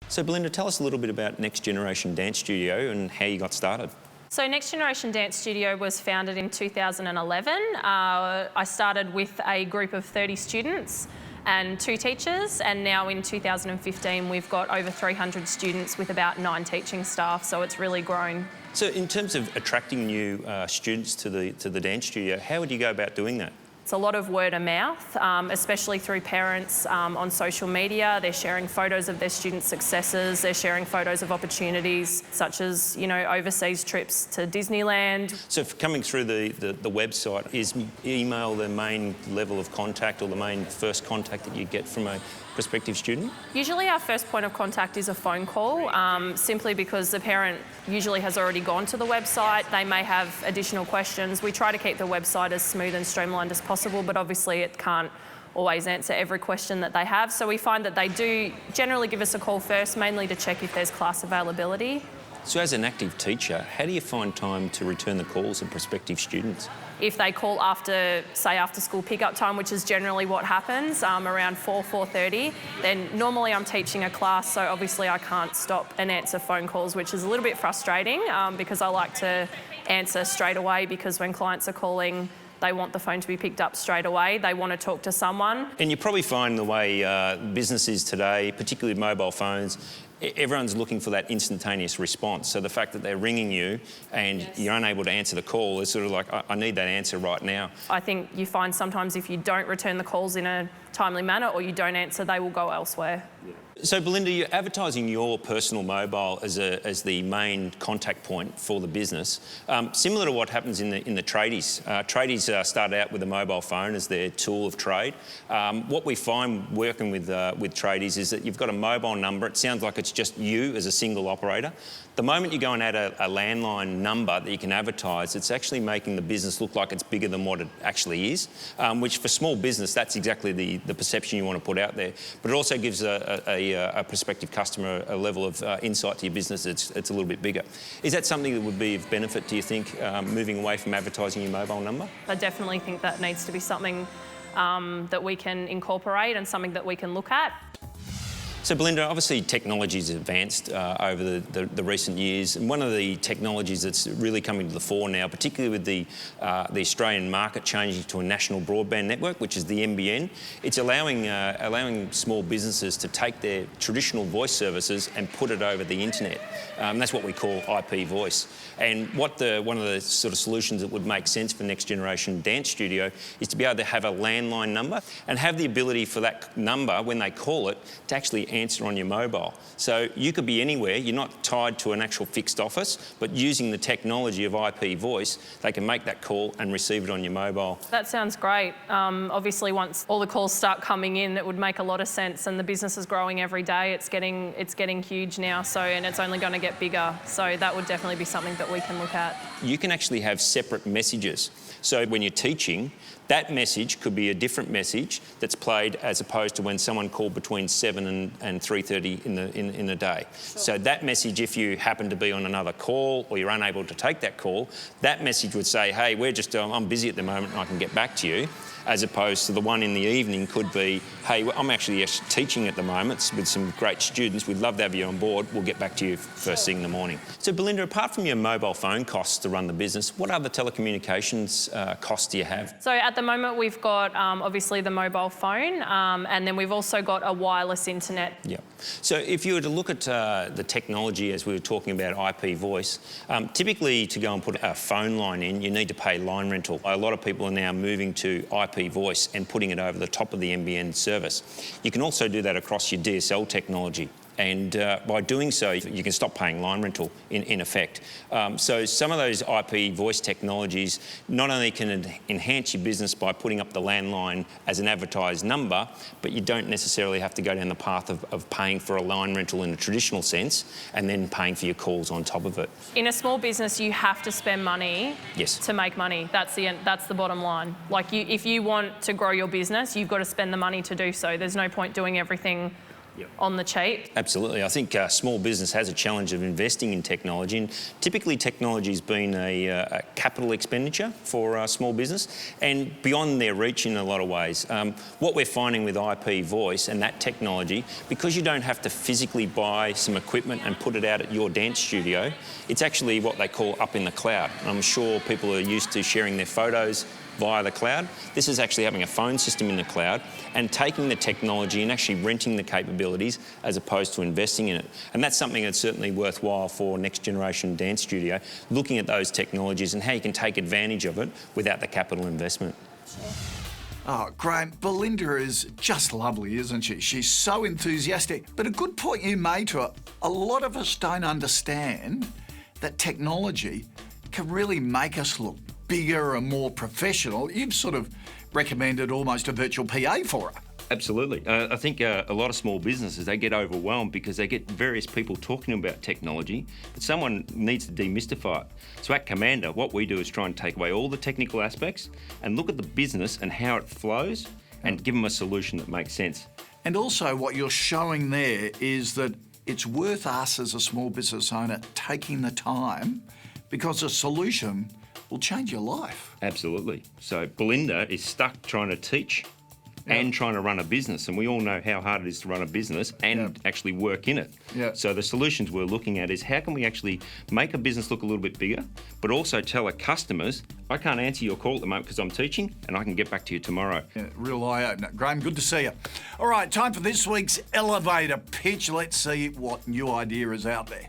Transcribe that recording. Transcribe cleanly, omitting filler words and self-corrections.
So Belinda, tell us a little bit about Next Generation Dance Studio and how you got started. So Next Generation Dance Studio was founded in 2011. I started with a group of 30 students and 2 teachers, and now in 2015 we've got over 300 students with about 9 teaching staff, so it's really grown. So in terms of attracting new students to the dance studio, how would you go about doing that? It's a lot of word of mouth, especially through parents on social media. They're sharing photos of their students' successes. They're sharing photos of opportunities such as, overseas trips to Disneyland. So coming through the website, is email the main level of contact or the main first contact that you get from a prospective student? Usually our first point of contact is a phone call, simply because the parent usually has already gone to the website. They may have additional questions. We try to keep the website as smooth and streamlined as possible, but obviously it can't always answer every question that they have. So we find that they do generally give us a call first, mainly to check if there's class availability. So as an active teacher, how do you find time to return the calls of prospective students? If they call after school pickup time, which is generally what happens, around 4:30, then normally I'm teaching a class, so obviously I can't stop and answer phone calls, which is a little bit frustrating because I like to answer straight away, because when clients are calling, they want the phone to be picked up straight away. They want to talk to someone. And you probably find the way business is today, particularly with mobile phones, everyone's looking for that instantaneous response. So the fact that they're ringing you and Yes. you're unable to answer the call is sort of like, I need that answer right now. I think you find sometimes if you don't return the calls in a timely manner or you don't answer, they will go elsewhere. So Belinda, you're advertising your personal mobile as the main contact point for the business, similar to what happens in the tradies. Tradies start out with a mobile phone as their tool of trade. What we find working with tradies is that you've got a mobile number. It sounds like it's just you as a single operator. The moment you go and add a landline number that you can advertise, it's actually making the business look like it's bigger than what it actually is, which for small business, that's exactly the perception you want to put out there. But it also gives a prospective customer a level of insight to your business that's a little bit bigger. Is that something that would be of benefit, do you think, moving away from advertising your mobile number? I definitely think that needs to be something that we can incorporate and something that we can look at. So Belinda, obviously technology's advanced over the recent years, and one of the technologies that's really coming to the fore now, particularly with the Australian market changing to a national broadband network, which is the NBN, it's allowing small businesses to take their traditional voice services and put it over the internet. That's what we call IP voice. And one of the sort of solutions that would make sense for Next Generation Dance Studio is to be able to have a landline number and have the ability for that number, when they call it, to actually answer on your mobile. So you could be anywhere, you're not tied to an actual fixed office, but using the technology of IP voice, they can make that call and receive it on your mobile. That sounds great. Obviously, once all the calls start coming in, it would make a lot of sense, and the business is growing every day. It's getting huge now, and it's only going to get bigger. So that would definitely be something that we can look at. You can actually have separate messages. So when you're teaching, that message could be a different message that's played as opposed to when someone called between 7 and 3:30 in the day. Sure. So that message, if you happen to be on another call or you're unable to take that call, that message would say, hey, I'm busy at the moment and I can get back to you, as opposed to the one in the evening could be, hey, I'm actually teaching at the moment with some great students. We'd love to have you on board. We'll get back to you first thing in the morning. So Belinda, apart from your mobile phone costs to run the business, what other telecommunications costs do you have? So at the moment we've got obviously the mobile phone, and then we've also got a wireless internet. Yeah. So if you were to look at the technology, as we were talking about IP voice, typically to go and put a phone line in, you need to pay line rental. A lot of people are now moving to IP voice and putting it over the top of the NBN service. You can also do that across your DSL technology. And by doing so, you can stop paying line rental in effect. So some of those IP voice technologies not only can enhance your business by putting up the landline as an advertised number, but you don't necessarily have to go down the path of paying for a line rental in a traditional sense and then paying for your calls on top of it. In a small business, you have to spend money Yes. to make money. That's the bottom line. Like if you want to grow your business, you've got to spend the money to do so. There's no point doing everything on the cheap. Absolutely. I think small business has a challenge of investing in technology, and typically technology has been a capital expenditure for small business and beyond their reach in a lot of ways. What we're finding with IP Voice and that technology, because you don't have to physically buy some equipment and put it out at your dance studio, it's actually what they call up in the cloud. I'm sure people are used to sharing their photos via the cloud. This is actually having a phone system in the cloud and taking the technology and actually renting the capabilities as opposed to investing in it. And that's something that's certainly worthwhile for Next Generation Dance Studio, looking at those technologies and how you can take advantage of it without the capital investment. Oh, Graham, Belinda is just lovely, isn't she? She's so enthusiastic. But a good point you made to her, a lot of us don't understand that technology can really make us look bigger and more professional. You've sort of recommended almost a virtual PA for her. Absolutely. I think a lot of small businesses, they get overwhelmed because they get various people talking about technology, but someone needs to demystify it. So at Commander, what we do is try and take away all the technical aspects and look at the business and how it flows and give them a solution that makes sense. And also what you're showing there is that it's worth us as a small business owner taking the time, because a solution will change your life. Absolutely. So Belinda is stuck trying to teach and trying to run a business, and we all know how hard it is to run a business and actually work in it. So the solutions we're looking at is how can we actually make a business look a little bit bigger, but also tell our customers, I can't answer your call at the moment because I'm teaching and I can get back to you tomorrow. Yeah, real eye-opener. Graham, good to see you. All right, time for this week's elevator pitch. Let's see what new idea is out there.